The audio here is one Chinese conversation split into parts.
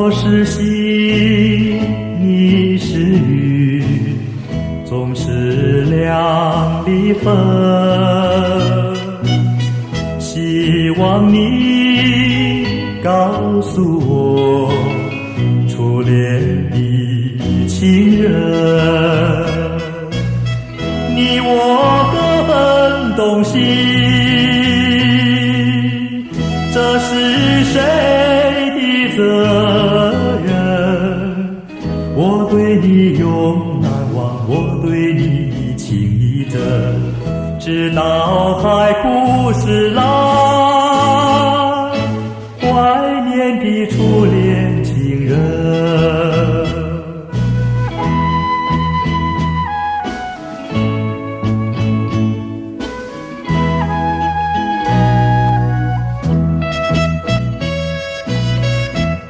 我是星，你是雨，总是两离分。希望你告诉我，初恋的情人，你我各分东西，这是谁的责任？我对你永难忘，我对你情意真，直到海枯石烂，怀念的初恋情人。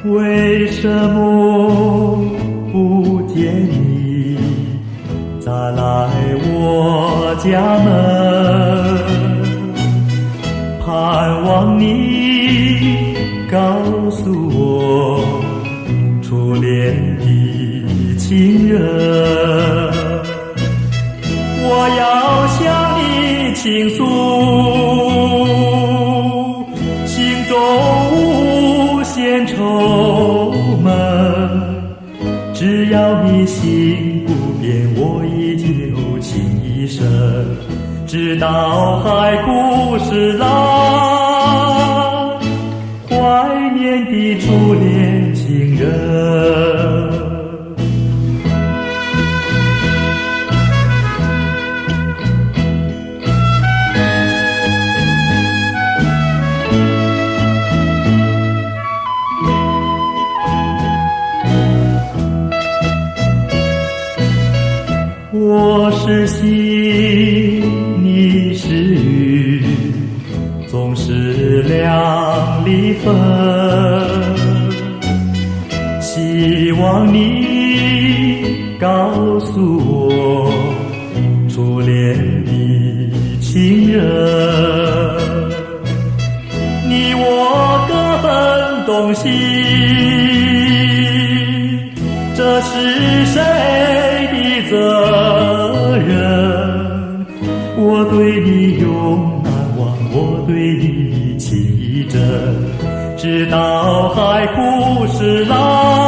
为什么不见你再来我家门？盼望你告诉我，初恋的情人。我要向你倾诉心中无限愁闷，只要你心不变，我依旧情一生，直到海枯石烂，怀念的初恋情人。我是星，你是雨，总是两离分。希望你告诉我，初恋的情人，你我各分东西，这是谁的责任？我对你永难忘，我对你情意真，直到海枯石烂。